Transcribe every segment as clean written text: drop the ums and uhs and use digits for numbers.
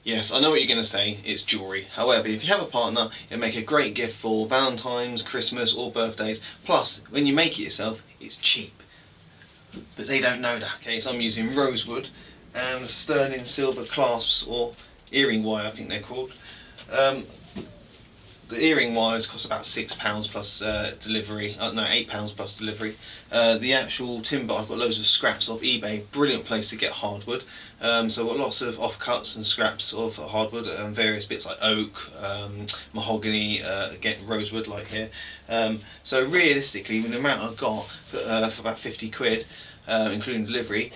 Yes, I know what you're going to say, it's jewellery. However, if you have a partner, it'll make a great gift for Valentine's, Christmas or birthdays. Plus, when you make it yourself, it's cheap. But they don't know that, okay? So I'm using rosewood and sterling silver clasps, or earring wire I think they're called. The earring wires cost about £6 plus delivery. No, £8 plus delivery. The actual timber, I've got loads of scraps off eBay. Brilliant place to get hardwood. So I've got lots of offcuts and scraps of hardwood, various bits like oak, mahogany, again rosewood like here. So realistically, with the amount I've got for about 50 quid, including delivery,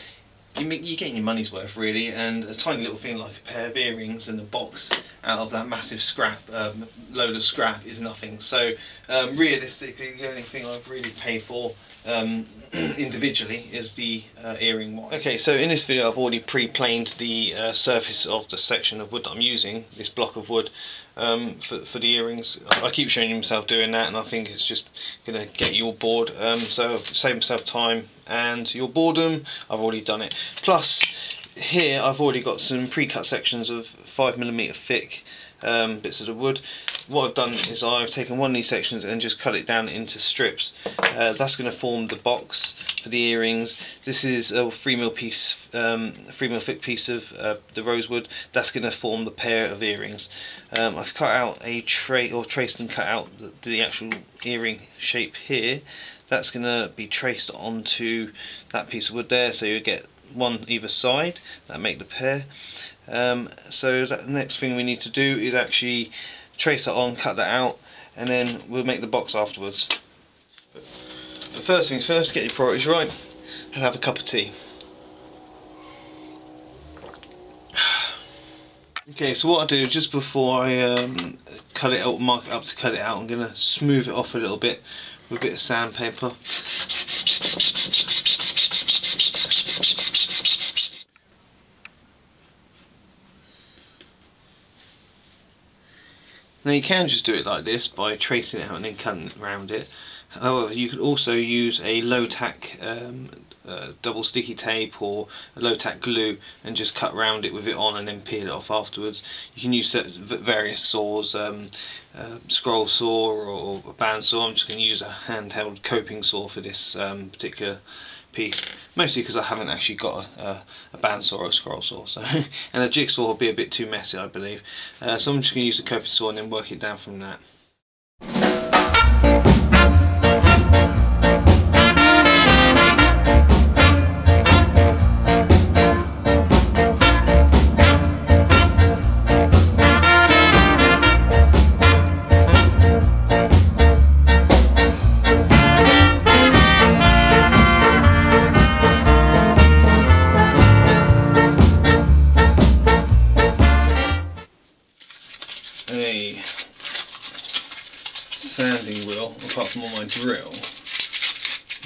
you're getting your money's worth really, and a tiny little thing like a pair of earrings and a box out of that massive scrap, load of scrap, is nothing. So realistically, the only thing I've really paid for individually is the earring wire. Okay, so in this video I've already pre-planed the surface of the section of wood that I'm using, this block of wood, for the earrings. I keep showing myself doing that, and I think it's just going to get you all bored. So I've saved myself time and your boredom. I've already done it. Plus, here I've already got some pre-cut sections of 5mm thick bits of the wood. What I've done is I've taken one of these sections and just cut it down into strips. That's going to form the box for the earrings. This is a 3mm piece, 3mm thick piece of the rosewood. That's going to form the pair of earrings. I've cut out a traced and cut out the actual earring shape here. That's going to be traced onto that piece of wood there, so you get one either side. That make the pair. So the next thing we need to do is actually trace that on, cut that out, and then we'll make the box afterwards. But first things first, get your priorities right and have a cup of tea. Okay, so what I do just before I cut it out, mark it up to cut it out, I'm going to smooth it off a little bit with a bit of sandpaper. Now you can just do it like this by tracing it out and then cutting around it. However, you could also use a low tack double sticky tape or a low tack glue and just cut around it with it on and then peel it off afterwards. You can use various saws, scroll saw or a bandsaw. I'm just going to use a handheld coping saw for this particular piece, mostly because I haven't actually got a bandsaw or a scroll saw, so and a jigsaw will be a bit too messy, I believe. So I'm just going to use the coping saw and then work it down from that. A sanding wheel, apart from on my drill,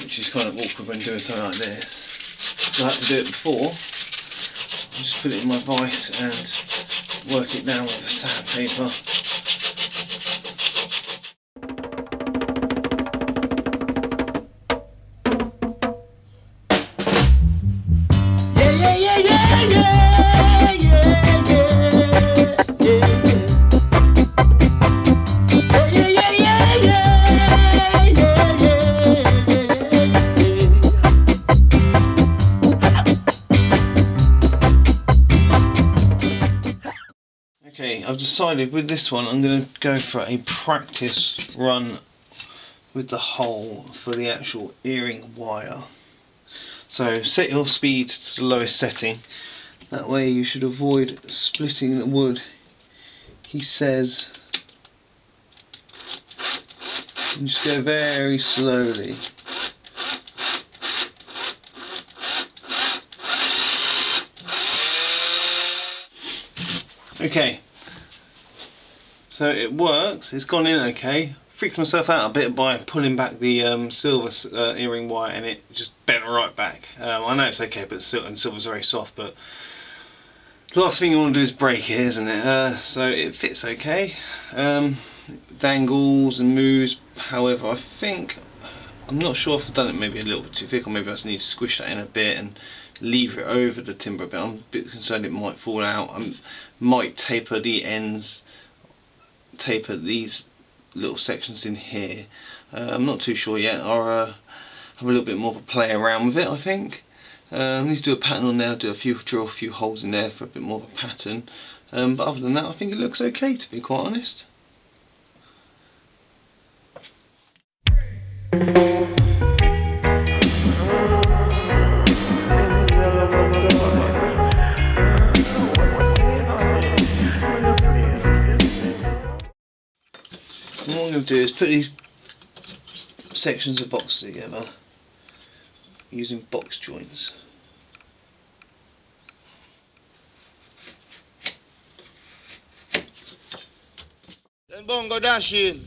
which is kind of awkward when doing something like this. So I had to do it before. I just put it in my vise and work it down with the sandpaper. Okay, I've decided with this one I'm going to go for a practice run with the hole for the actual earring wire. So set your speed to the lowest setting, that way you should avoid splitting the wood, he says, and just go very slowly. Okay, so it works, it's gone in okay. Freaked myself out a bit by pulling back the silver earring wire, and it just bent right back. I know it's okay, but silver's very soft, but the last thing you want to do is break it, isn't it? So it fits okay. Dangles and moves, however I'm not sure if I've done it maybe a little bit too thick, or maybe I just need to squish that in a bit and lever it over the timber a bit. I'm a bit concerned it might fall out. I might taper the ends, taper these little sections in here. I'm not too sure yet. I'll have a little bit more of a play around with it, I think. I need to do a pattern on there, drill a few holes in there for a bit more of a pattern. But other than that, I think it looks okay, to be quite honest. And what I'm going to do is put these sections of boxes together using box joints. Then Bongo Dashing,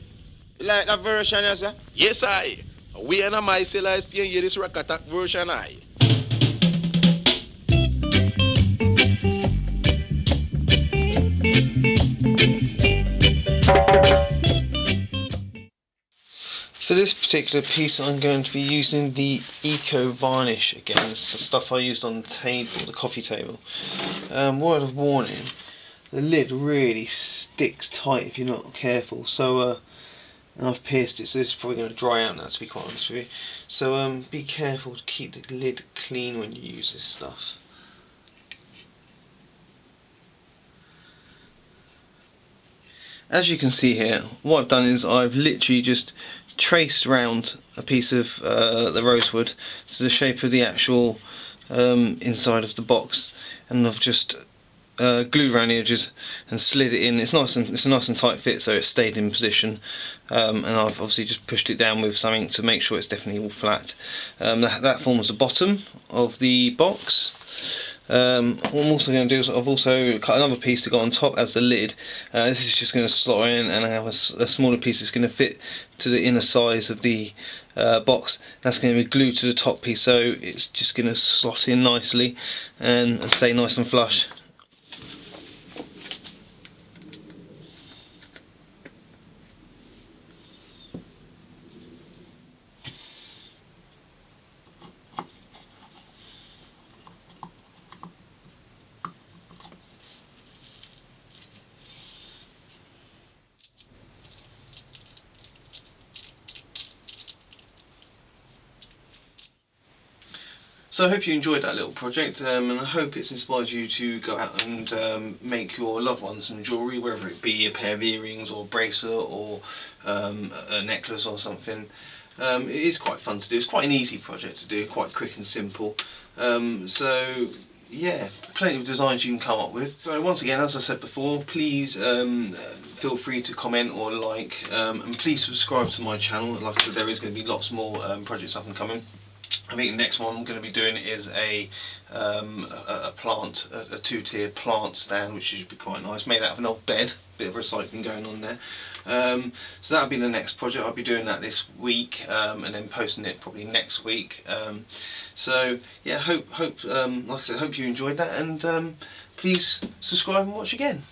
you like that version, yes, sir? Yes, I. We and my still hear this Rock Attack version, I. For this particular piece, I'm going to be using the Eco Varnish again. It's the stuff I used on the table, the coffee table. Word of warning: the lid really sticks tight if you're not careful. So, and I've pierced it, so this is probably going to dry out now, to be quite honest with you. So, be careful to keep the lid clean when you use this stuff. As you can see here, what I've done is I've literally just traced around a piece of the rosewood to the shape of the actual inside of the box, and I've just glued around the edges and slid it in. It's a nice and tight fit, so it stayed in position, and I've obviously just pushed it down with something to make sure it's definitely all flat. That forms the bottom of the box. What I'm also going to do is I've also cut another piece to go on top as the lid. This is just going to slot in, and I have a smaller piece that's going to fit to the inner size of the box. That's going to be glued to the top piece, so it's just going to slot in nicely and stay nice and flush. So I hope you enjoyed that little project, and I hope it's inspired you to go out and make your loved ones some jewellery, whether it be a pair of earrings or a bracelet or a necklace or something. It is quite fun to do. It's quite an easy project to do, quite quick and simple. So yeah, plenty of designs you can come up with. So once again, as I said before, please feel free to comment or like, and please subscribe to my channel. Like I said, there is going to be lots more projects up and coming. I think the next one I'm going to be doing is a plant, a two-tier plant stand, which should be quite nice, made out of an old bed, bit of recycling going on there. So that'll be the next project. I'll be doing that this week, and then posting it probably next week. So yeah, like I said, hope you enjoyed that, and please subscribe and watch again.